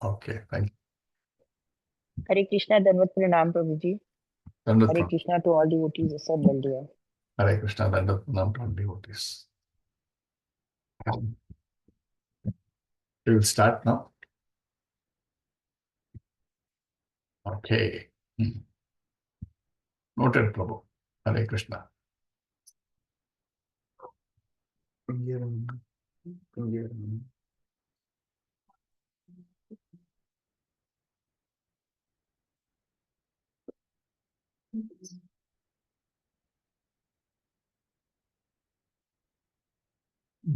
Okay, thank you. Hare Krishna, Danvat Pranam Prabhuji. Hare Dandavat Krishna to all devotees, assembled here. Hare Krishna, Dandavat Pranam to all devotees. We will start now. Okay. Noted, Prabhu. Hare Krishna.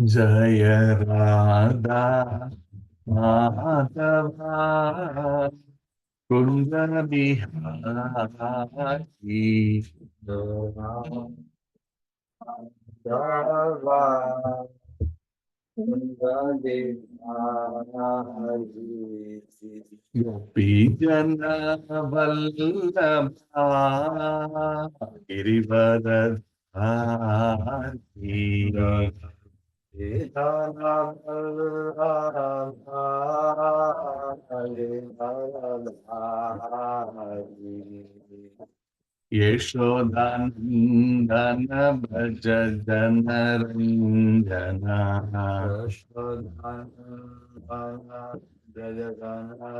Jaya Radha Madhava Kunda Bihari Madhava Kunda Bihari Gopi Jana Vallabha Girivardhari Yeshodanandana Bhaja Jana Ranjana Yeshodanandana Bhaja Jana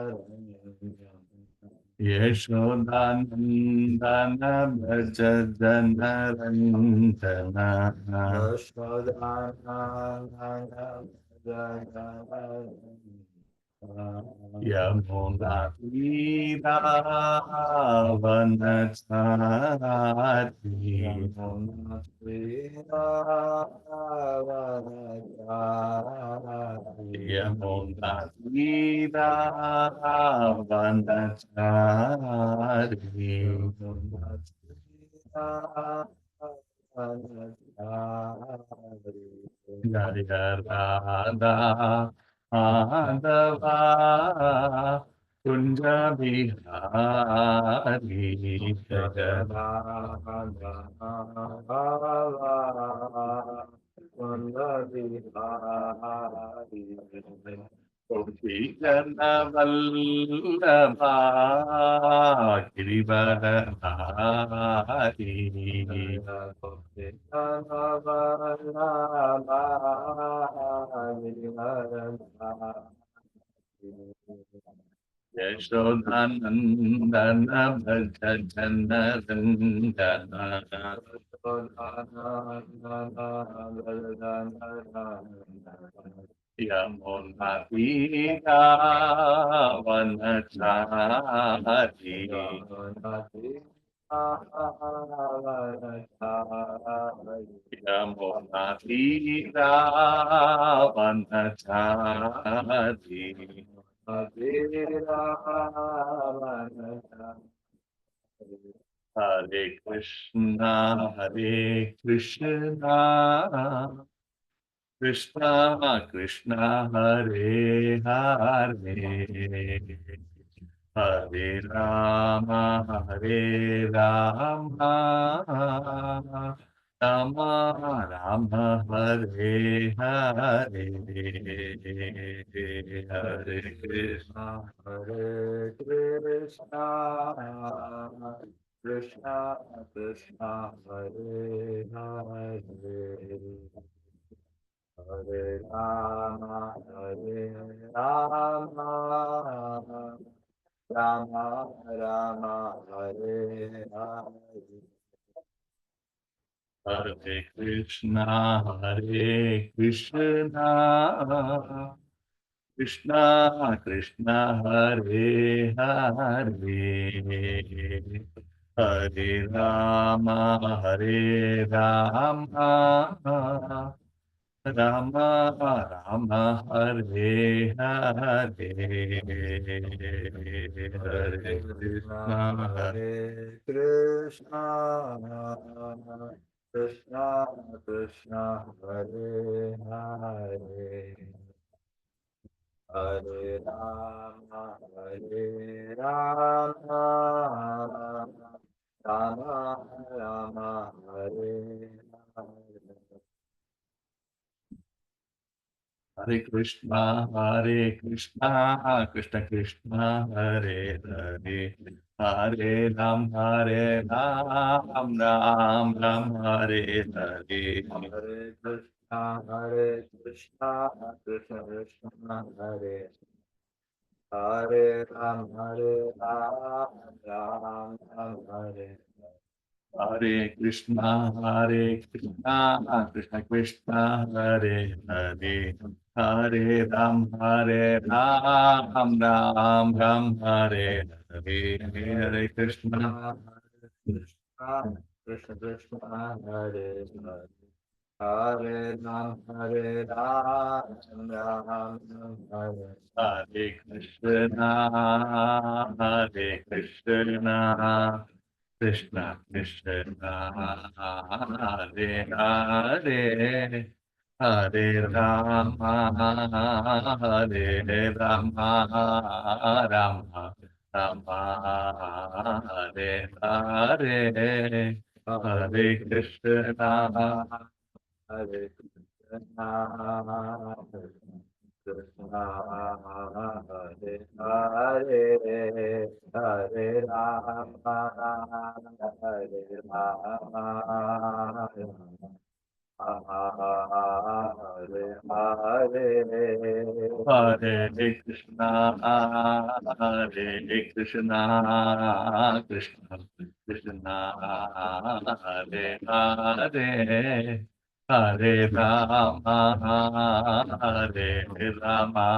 Yeshodanandana Bhaja Jana Ranjana Yeshodanandana Bhaja Jana Yamuna Tira Vanachari Yamuna Tira Vanachari Yamuna Tira Vanachari Yamuna Tira Vanachari Jaya Radha Madhava Kunja Bihari Jaya Radha Madhava Kunja Bihari Gopi Jana Vallabha Girivardhari Gopi Jana Vallabha Girivardhari Yashodhanandana Bhaja Jana Rangana Yamuna Tira Vanachari Yamuna Tira Vanachari Hare Krishna, Hare Krishna, Krishna Krishna, Hare Hare, Hare Rama, Hare Rama, Rama Rama, Hare Hare, Hare Krishna, Hare Krishna, Krishna Krishna, Hare Hare. Hare Rama, Hare Rama, Rama Rama, Hare Hare. Hare Krishna, Hare Krishna, Krishna Krishna, Hare Hare. Hare Rama, Hare Rama, Rama Rama, Hare Hare. Hare Krishna, Hare Krishna, Krishna Krishna, Hare Hare. Hare Rama, Hare Rama, Rama Rama, Hare Hare. Hare Krishna, Krishna Krishna, Hare Hare, Hare Hare Ram, Ram Ram, Hare Hare. Hare Krishna, Krishna Krishna, Hare Hare Ram, Ram Ram, Hare Hare Krishna, Krishna Krishna, Hare Hare, Hare Ram, Ram Ram, Hare Hare, Hare Krishna. Krishna, Krishna Krishna, Hare Hare Hare Ram, Ram Ram, Hare Hare Krishna, Hare Krishna, Krishna Krishna, Hare Hare, Hare Rama, Hare Rama, Rama Rama, Hare Hare, Hare Krishna. Hare Krishna, Krishna Hare Hare, Hare Rama, Hare Rama, Hare Hare. Hare Krishna, Hare Krishna, Krishna Krishna, Hare Hare, Hare Rama, Hare Rama,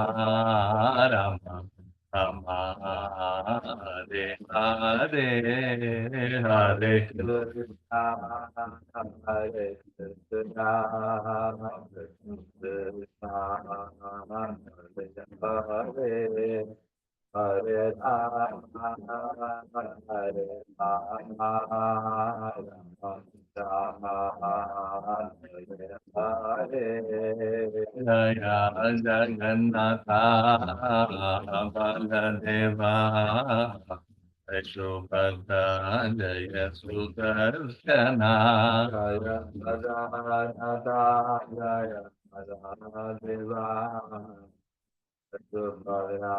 Rama Rama, Hare Hare, Hare Krishna. Krishna, Hare Krishna, Krishna Krishna, Hare Hare Rama, Hare Rama, Rama Hare Jaya Jagannatha Baladeva Yashobhadra Jaya Sudarshana. Jaya Madhava, Jaya Madhava Deva, Vidura,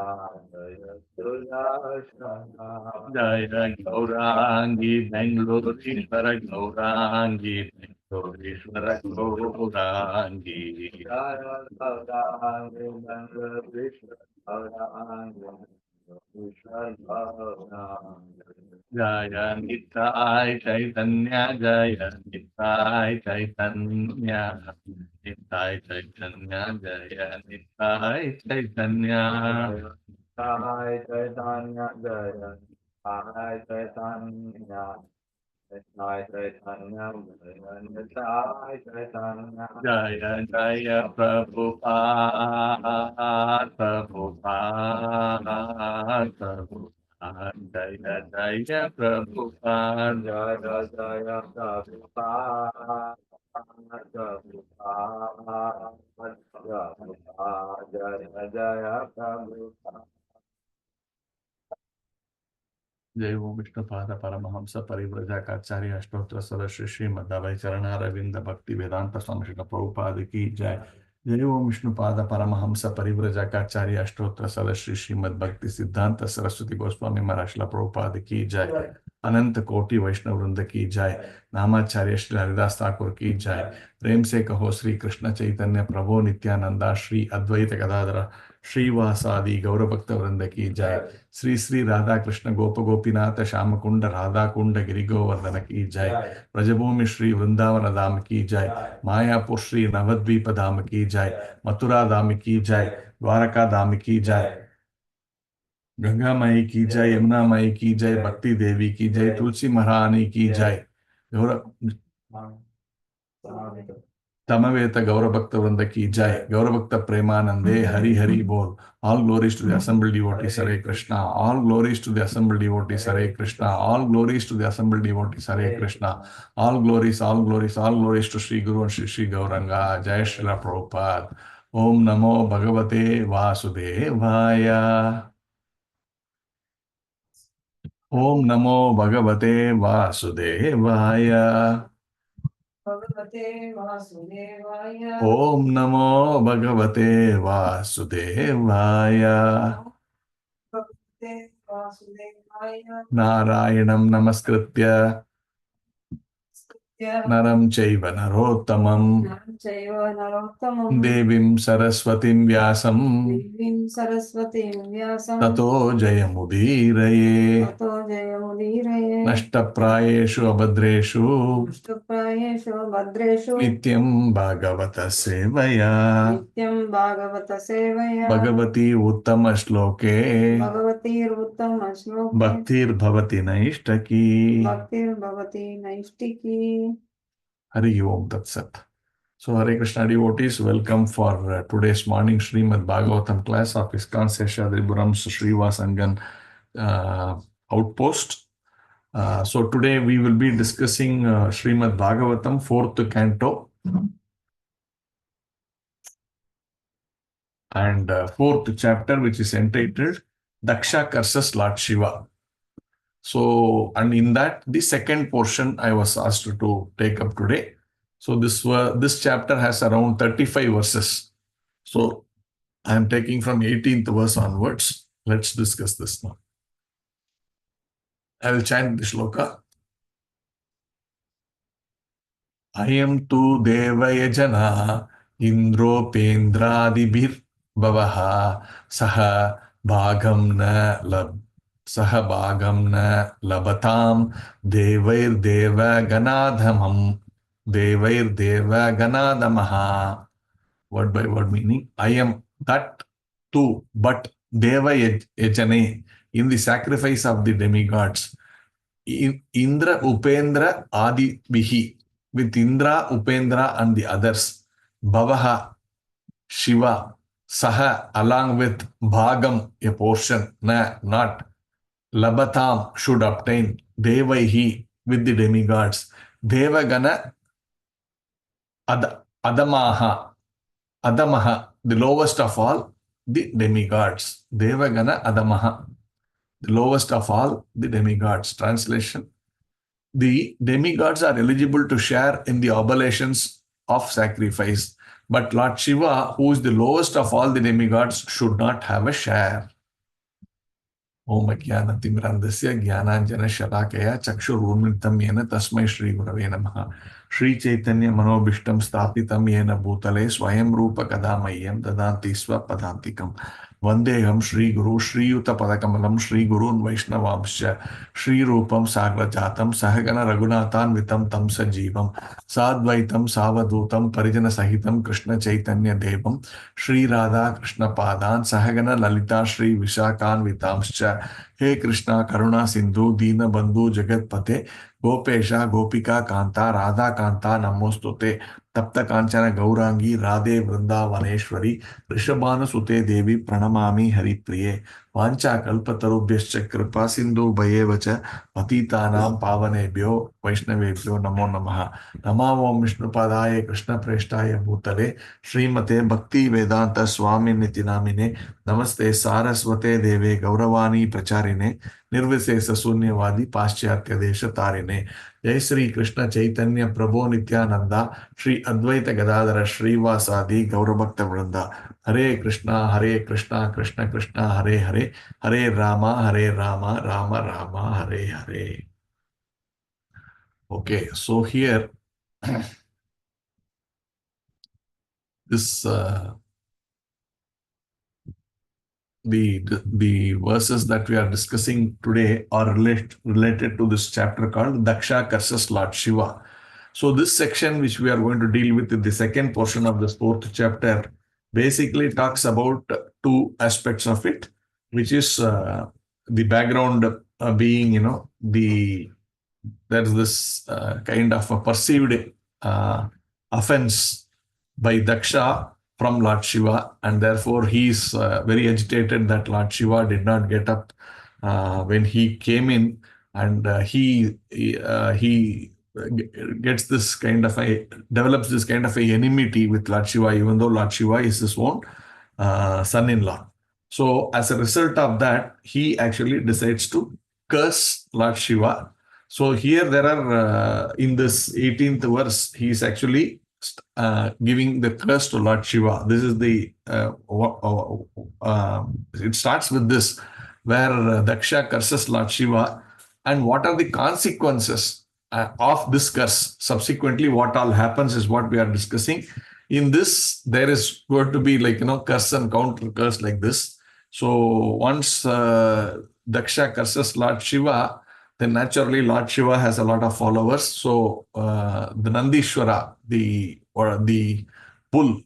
Jaya Sudarshana. Jaya Gaurangi Bengalurishvara Gaurangi Bengalurishvara Gaurangi. Jaya Bhagavatam, Jaya Krishna, Bhagavatam, Krishna Bhagavatam. Jaya Nitai Chaitanya Jaya Nitai Chaitanya Nitai Chaitanya Jaya Nitai Chaitanya. Jai Chaitanya, Jaya Jai Chaitanya, Jai Chaitanya, Jai Chaitanya. Jaya Jaya Prabhupada Prabhupada Prabhupada Jaya Jaya Prabhupada. Jaya Jaya Prabhupada, Prabhupada, Prabhupada, Jaya Jaya Prabhupada. जय वो विष्णुपाद परमहंस परिव्रजकाचार्य अष्टोत्तर सरश्री श्री मध्व चरणारविंद भक्ति वेदांत स्वामी श्रील प्रभुपाद की जय। जय वो विष्णुपाद परमहंस परिव्रजकाचार्य अष्टोत्तर सरश्री श्रीमद् भक्ति सिद्धांत सरस्वती गोस्वामी महाराज श्रील प्रभुपाद की जय। अनंत कोटि वैष्णव वृंद की जय। नामाचार्य श्री हरिदास ठाकुर की जय। प्रेम से कहो श्री कृष्ण चैतन्य प्रभु नित्यानंदा श्री अद्वैत गदाधर श्रीवासादि गौरभक्त वृंद की जय। श्री श्री राधा कृष्ण गोप गोपीनाथ श्याम कुंड राधा कुंड गिरि गोवर्धन की जय। ब्रजभूमि श्री वृंदावन धाम की जय। मायापुर श्री नवद्वीप धाम की जय। मथुरा धाम की जय। द्वारका धाम की जय। गंगा माई की जय। यमुना माई की जय। भक्ति देवी की जय। तुलसी महारानी की जय। गौर तमवेत गौरभक्त वृंद की जय। गौरभक्त प्रेमानंदे हरि हरि बोल। All glories to the assembled devotees, Hare Krishna. All glories to the assembled devotees, Hare Krishna. All glories to the assembled devotees, Hare Krishna. All glories, all glories, all glories to Sri Guru and Sri Gauranga. Jai Srila Prabhupada. Om Namo Bhagavate Vasudevaya. Om Namo Bhagavate Vasudevaya. Bhagavate Vasudevaya. Om Namo Bhagavate Vasudevaya. Bhagavate Vasudevaya. Narayanam Namaskritya Naram Chaiva Narottamam Jaiva Narottamam. Devim Saraswatim Vyasam Devim Saraswati Vyasam. Tato Jayamudiraye Tato Jayamudiraye. Nashtaprayeshu Abhadreshu Nishtaprayeshu Bhadreshu. Nityam Bhagavata Sevaya Nityam Bhagavata Sevaya. Bhagavati Uttama Shloke Bhagavati Ruttama Shloke. Bhaktir Bhavati Naishtaki Bhaktir Bhavati Naistiki. Hari Om Tat Sat. So Hare Krishna devotees, welcome for today's morning Srimad Bhagavatam class of ISKCON Seshadripuram's Srivasangan outpost. So today we will be discussing Srimad Bhagavatam, 4th canto and 4th chapter, which is entitled Daksha curses Lord Shiva. So, and in that, the second portion I was asked to take up today. So this chapter has around 35 verses. So I am taking from 18th verse onwards. Let's discuss this now. I will chant the shloka. Ayam tu devayajana indropendraadibhir bhavaha saha bhagam na labatam devair deva ganadamaha. Word by word meaning. I am that too, but deva yajane, in the sacrifice of the demigods. Indra Upendra Adi Bihi, with Indra, Upendra and the others. Bhavaha, Shiva, Saha, along with Bhagam, a portion, not. Labatam, should obtain. Devaihi, with the demigods. Devagana, Adamaha, the lowest of all the demigods. Devagana Adamaha, the lowest of all the demigods. Translation: the demigods are eligible to share in the oblations of sacrifice, but Lord Shiva, who is the lowest of all the demigods, should not have a share. Om Jnanatimirandasya Jnananjana Shalakaya Chakshurunmitam Yena Tasmai Shri Gurave Namaha. Shri Chaitanya Manobishtam Sthapitam Yena Bhutale Swayam Rupa Kadamayam Dadanti Swapadantikam. Vandeham Shri Guru Shri Yuta Padakamalam Shri Gurun Vaishnavamscha Shri Rupam Sagrajatam Sahagana Raghunathan Vitam Tam Sajivam Sadvaitam Savadutam Parijana Sahitam Krishna Chaitanya Devam Shri Radha Krishna Padan Sahagana Lalita Shri Vishakan Vitamscha. He Krishna Karuna Sindhu Dina Bandhu Jagat Pate Gopesha Gopika Kanta Radha Kanta Namostute Tapta Kanchana Gaurangi Radhe Vrindavaneshwari Rishabhana Sute Devi Pranamami Haripriye Vancha Kalpatarubhyascha Kripa Sindhu Bhayevacha Patitanam Pavanebhyo Vaishnavebhyo Namo Namaha. Namo Vishnu Padaya Krishna Preshtaya Bhutale Srimate Bhakti Vedanta Swami Nitinamine Namaste Saraswate Deve Gauravani Pracharine Nirvisesa Sunyavadi Paschatya Desha Tarine. Jai Sri Krishna Chaitanya Prabhu Nityananda Shri Advaita Gadadhara Srivasadi Gaurabhakta Vrinda. Hare Krishna Krishna Krishna Hare Hare Hare Rama Rama Rama Hare Hare. Okay, so here this the verses that we are discussing today are related to this chapter called Daksha curses Lord Shiva. So this section which we are going to deal with in the second portion of this 4th chapter basically talks about two aspects of it, which is the background being, there's this kind of a perceived offense by Daksha from Lord Shiva, and therefore he is very agitated that Lord Shiva did not get up when he came in, and he gets this kind of develops this kind of a enmity with Lord Shiva, even though Lord Shiva is his own son-in-law. So as a result of that, he actually decides to curse Lord Shiva So here there are, in this 18th verse, he is actually giving the curse to Lord Shiva. This is the, it starts with this, where Daksha curses Lord Shiva. And what are the consequences of this curse? Subsequently, what all happens is what we are discussing. In this, there is going to be like, curse and counter curse like this. So once Daksha curses Lord Shiva, then naturally Lord Shiva has a lot of followers. So the Nandishwara, the bull,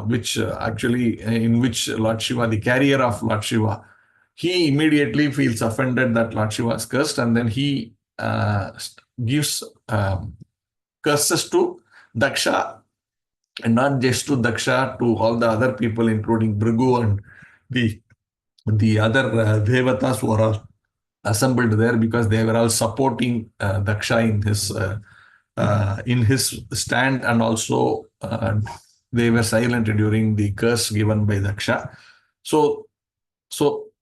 which actually in which Lord Shiva, the carrier of Lord Shiva, he immediately feels offended that Lord Shiva is cursed, and then he gives curses to Daksha, and not just to Daksha, to all the other people, including Bhrigu and the other Devatas who are all assembled there, because they were all supporting Daksha in his stand, and also they were silent during the curse given by Daksha. So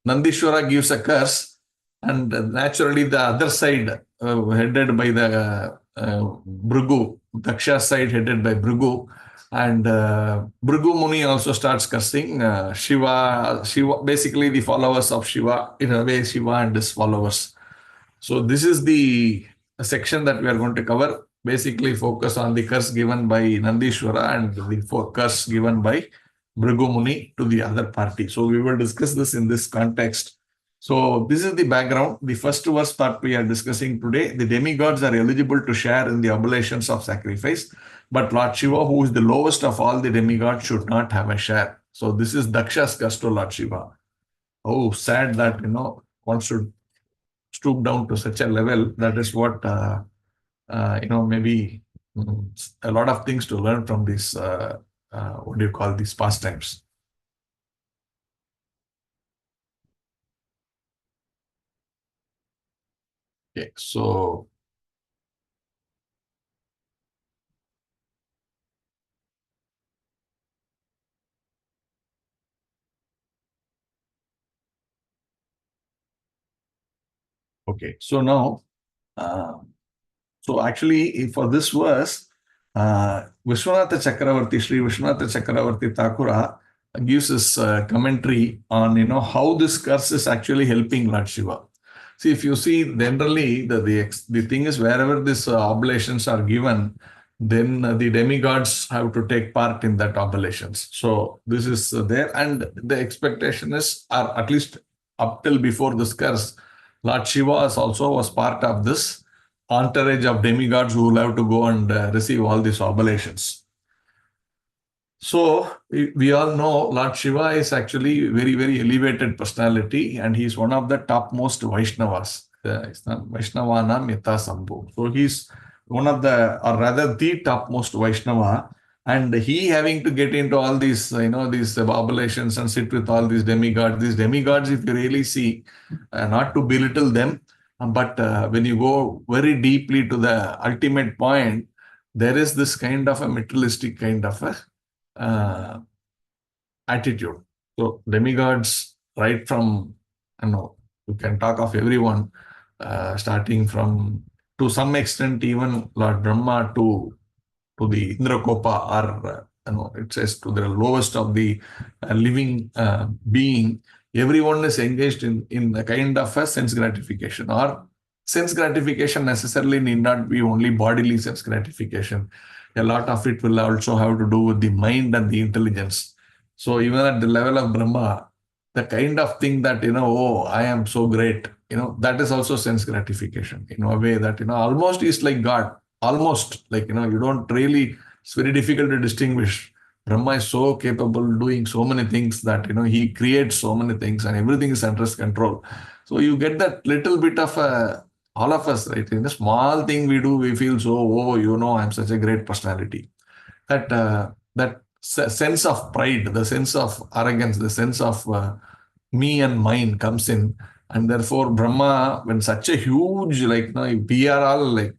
Nandishwara gives a curse, and naturally the other side, headed by the Bhrigu, Daksha's side headed by Bhrigu, and Bhrigu Muni also starts cursing Shiva, basically the followers of Shiva, in a way Shiva and his followers. So this is the section that we are going to cover, basically focus on the curse given by Nandishwara and the curse given by Bhrigu Muni to the other party. So we will discuss this in this context. So this is the background. The first verse that we are discussing today: the demigods are eligible to share in the oblations of sacrifice, but Lord Shiva, who is the lowest of all the demigods, should not have a share. So this is Daksha's curse to Lord Shiva. Oh, sad that, one should stoop down to such a level. That is what, maybe a lot of things to learn from these, what do you call these pastimes? Okay, so okay, so now, so actually for this verse, Vishwanatha Chakravarti, Sri Vishwanatha Chakravarti Thakura gives his commentary on, how this curse is actually helping Lord Shiva. See, if you see, generally the thing is, wherever these oblations are given, then the demigods have to take part in that oblations. So this is there, and the expectation is, or at least up till before this curse, Lord Shiva also was part of this entourage of demigods who will have to go and receive all these oblations. So we all know Lord Shiva is actually very, very elevated personality, and he's one of the topmost Vaishnavas. Vaishnavanam Yata Sambhu. So he's one of the, or rather the topmost Vaishnava, and he having to get into all these, these oblations and sit with all these demigods. These demigods, if you really see, not to belittle them, but when you go very deeply to the ultimate point, there is this kind of a materialistic kind of a attitude. So demigods, right from, you can talk of everyone, starting from, to some extent, even Lord Brahma to the Indrakopa, or it says to the lowest of the living being. Everyone is engaged in a kind of a sense gratification, or sense gratification necessarily need not be only bodily sense gratification. A lot of it will also have to do with the mind and the intelligence. So even at the level of Brahma, the kind of thing that, oh, I am so great, that is also sense gratification in a way that, almost is like God, almost like, you don't really, it's very difficult to distinguish. Brahma is so capable doing so many things that, he creates so many things and everything is under his control. So you get that little bit of all of us, right? In the small thing we do, we feel so, oh, I'm such a great personality. That sense of pride, the sense of arrogance, the sense of me and mine comes in. And therefore, Brahma, when such a huge, we are all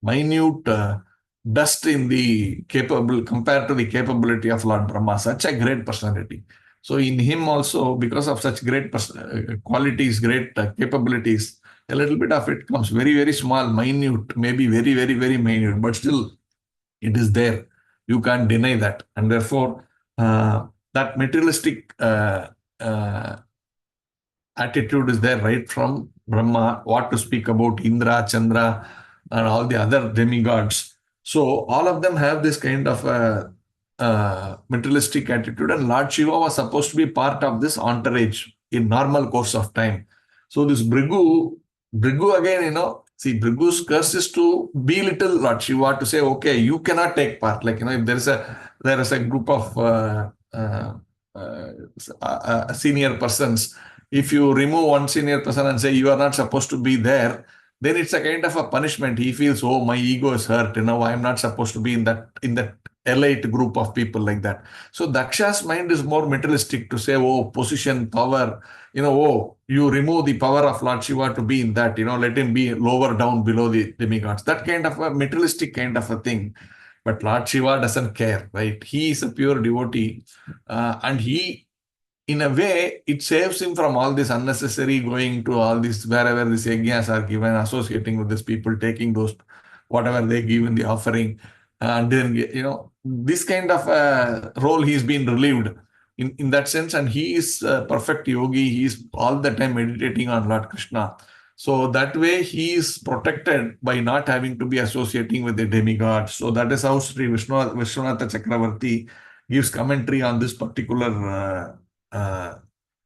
minute dust in the compared to the capability of Lord Brahma, such a great personality. So in him also, because of such great qualities, great capabilities, a little bit of it comes, very, very small, minute, maybe very, very, very minute, but still it is there. You can't deny that. And therefore, that materialistic attitude is there right from Brahma, what to speak about Indra, Chandra, and all the other demigods. So all of them have this kind of materialistic attitude, and Lord Shiva was supposed to be part of this entourage in normal course of time. So this Bhrigu again, see, Bhrigu's curse is to belittle Lord Shiva, to say, okay, you cannot take part. Like, if there is a group of senior persons, if you remove one senior person and say you are not supposed to be there, then it's a kind of a punishment. He feels, oh, my ego is hurt. I'm not supposed to be in that elite group of people like that. So Daksha's mind is more materialistic, to say, oh, position, power, oh, you remove the power of Lord Shiva to be in that, let him be lower down below the demigods. That kind of a materialistic kind of a thing. But Lord Shiva doesn't care, right? He is a pure devotee, and he, in a way, it saves him from all this unnecessary going to all this, wherever these yajnas are given, associating with these people, taking those, whatever they give in the offering. And then, this kind of role he's been relieved in that sense. And he is a perfect yogi. He is all the time meditating on Lord Krishna. So that way he is protected by not having to be associating with the demigods. So that is how Sri Vishwanatha Chakravarti gives commentary on this particular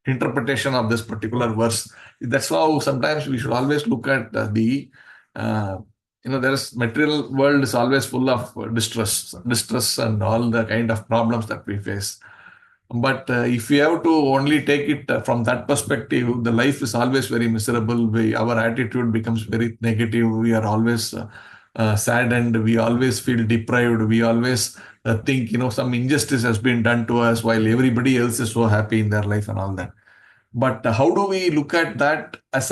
interpretation of this particular verse. That's how sometimes we should always look at there is material world is always full of distress and all the kind of problems that we face. But if we have to only take it from that perspective, the life is always very miserable. Our attitude becomes very negative. We are always saddened. We always feel deprived. We always think, some injustice has been done to us while everybody else is so happy in their life and all that. But how do we look at that as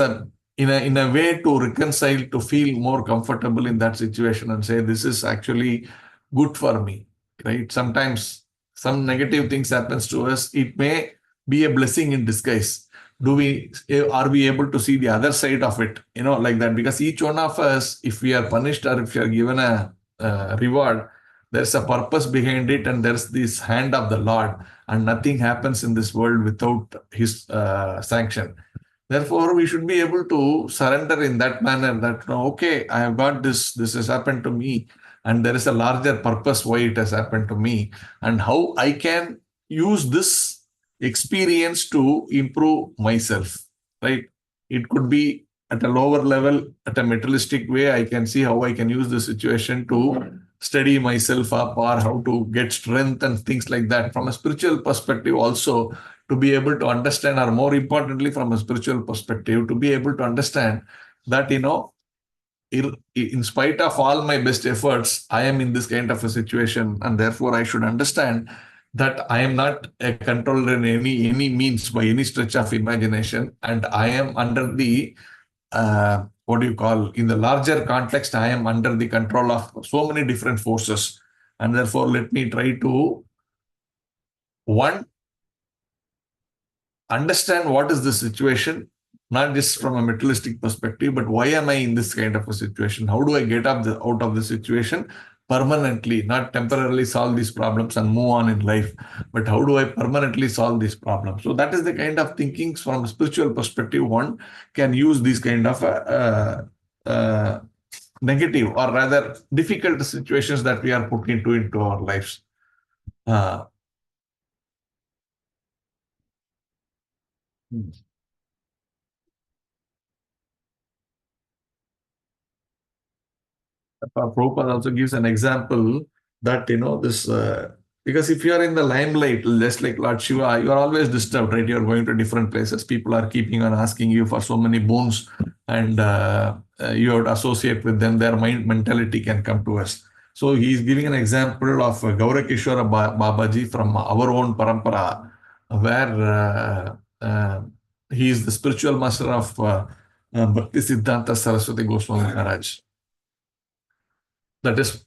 in a way to reconcile, to feel more comfortable in that situation and say, this is actually good for me, right? Sometimes some negative things happens to us. It may be a blessing in disguise. Are we able to see the other side of it, like that? Because each one of us, if we are punished or if we are given a reward, there's a purpose behind it, and there's this hand of the Lord, and nothing happens in this world without his sanction. Therefore, we should be able to surrender in that manner that, okay, I have got this has happened to me, and there is a larger purpose why it has happened to me, and how I can use this experience to improve myself, right? It could be at a lower level, at a materialistic way. I can see how I can use the situation to steady myself up, or how to get strength and things like that. From a spiritual perspective also, to be able to understand, or more importantly, from a spiritual perspective, to be able to understand that, in spite of all my best efforts, I am in this kind of a situation, and therefore I should understand that I am not a controller in any means by any stretch of imagination, and I am under the in the larger context, I am under the control of so many different forces, and therefore let me try to understand what is the situation, not just from a materialistic perspective, but why am I in this kind of a situation? How do I get out of the situation permanently, not temporarily solve these problems and move on in life, but how do I permanently solve these problems? So that is the kind of thinking from a spiritual perspective. One can use these kind of negative, or rather difficult situations that we are put into our lives. Prabhupada also gives an example that, this, because if you are in the limelight, just like Lord Shiva, you are always disturbed, right? You are going to different places. People are keeping on asking you for so many boons, and you have to associate with them. Their mentality can come to us. So he is giving an example of Gaurakishwara Babaji from our own parampara, where he is the spiritual master of Bhakti Siddhanta Saraswati Goswami Maharaj. That is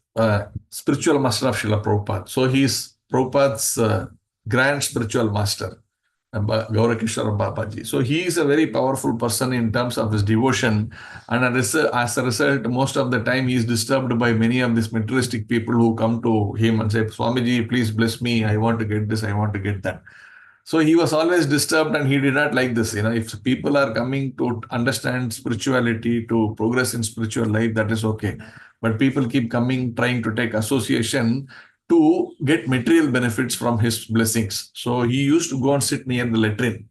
spiritual master of Srila Prabhupada. So he is Prabhupada's grand spiritual master. Gaurakishora Babaji. So he is a very powerful person in terms of his devotion, and as a result, most of the time he is disturbed by many of these materialistic people who come to him and say, Swamiji, please bless me, I want to get this, I want to get that. So he was always disturbed and he did not like this. If people are coming to understand spirituality, to progress in spiritual life, that is okay. But people keep coming, trying to take association to get material benefits from his blessings. So he used to go and sit near the latrine.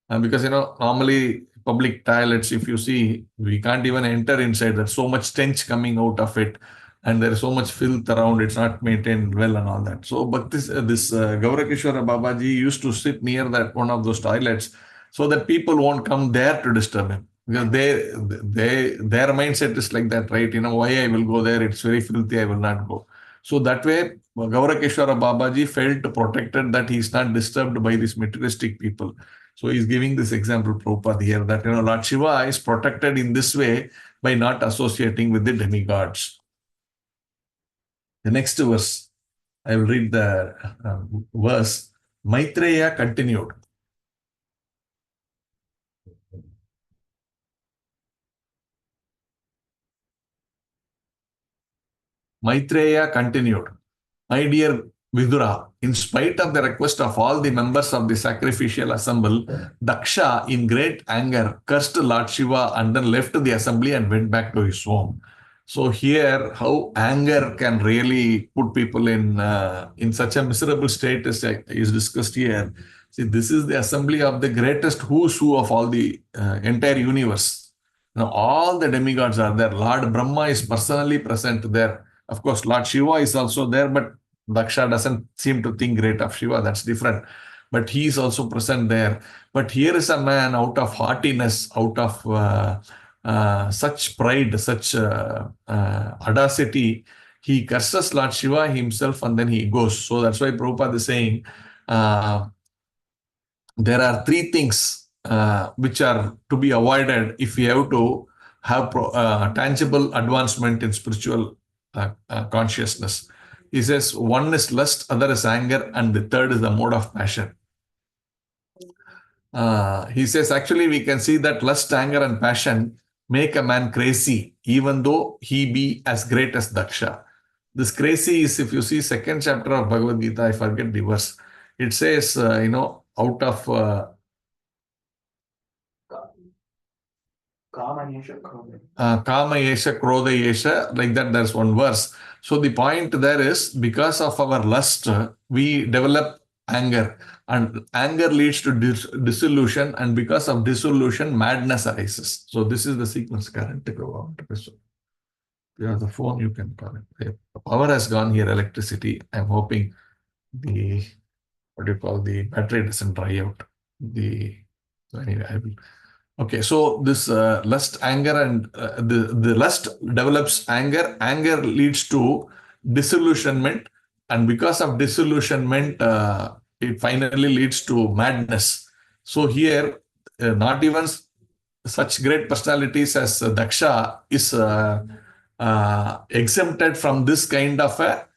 Because, normally public toilets, if you see, we can't even enter inside. There's so much stench coming out of it. And there is so much filth around, it's not maintained well and all that. So, but this Gaurakishora Babaji used to sit near that one of those toilets so that people won't come there to disturb him. Because their mindset is like that, right? Why I will go there? It's very filthy, I will not go. So that way, Gaurakishora Babaji felt protected that he's not disturbed by these materialistic people. So he's giving this example, Prabhupada, here, that Lord Shiva is protected in this way by not associating with the demigods. The next verse, I will read the verse. Maitreya continued. Maitreya continued. My dear Vidura, in spite of the request of all the members of the sacrificial assembly, Daksha, in great anger, cursed Lord Shiva and then left the assembly and went back to his home. So here, how anger can really put people in such a miserable state is discussed here. See, this is the assembly of the greatest who's who of all the entire universe. Now, all the demigods are there. Lord Brahma is personally present there. Of course, Lord Shiva is also there, but Daksha doesn't seem to think great of Shiva. That's different. But he is also present there. But here is a man out of haughtiness, out of such pride, such audacity. He curses Lord Shiva himself and then he goes. So that's why Prabhupada is saying there are three things which are to be avoided if we have to have tangible advancement in spiritual consciousness. He says one is lust, other is anger, and the third is the mode of passion. He says actually we can see that lust, anger, and passion make a man crazy, even though he be as great as Daksha. This crazy is, if you see second chapter of Bhagavad Gita, I forget the verse. It says, out of Kama Yesha, Krodha Yesha, like that, there's one verse. So the point there is, because of our lust, we develop anger, and anger leads to dissolution, and because of dissolution, madness arises. So this is the sequence current. If you have the phone, you can call it. The power has gone here, electricity. I'm hoping the battery doesn't dry out. So anyway, I will. Okay, so this lust, anger, and the lust develops anger. Anger leads to disillusionment, and because of disillusionment, it finally leads to madness. So here, not even such great personalities as Daksha is exempted from this kind of a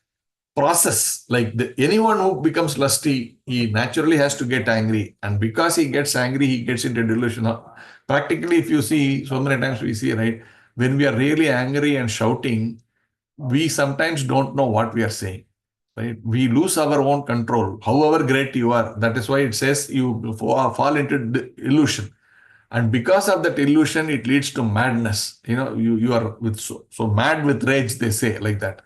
process. Like anyone who becomes lusty, he naturally has to get angry, and because he gets angry, he gets into delusion. Practically, if you see, so many times we see, right, when we are really angry and shouting, we sometimes don't know what we are saying. Right? We lose our own control, however great you are. That is why it says you fall into illusion. And because of that illusion, it leads to madness. You are so mad with rage, they say, like that.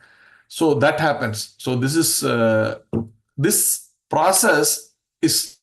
So that happens. So this is this process is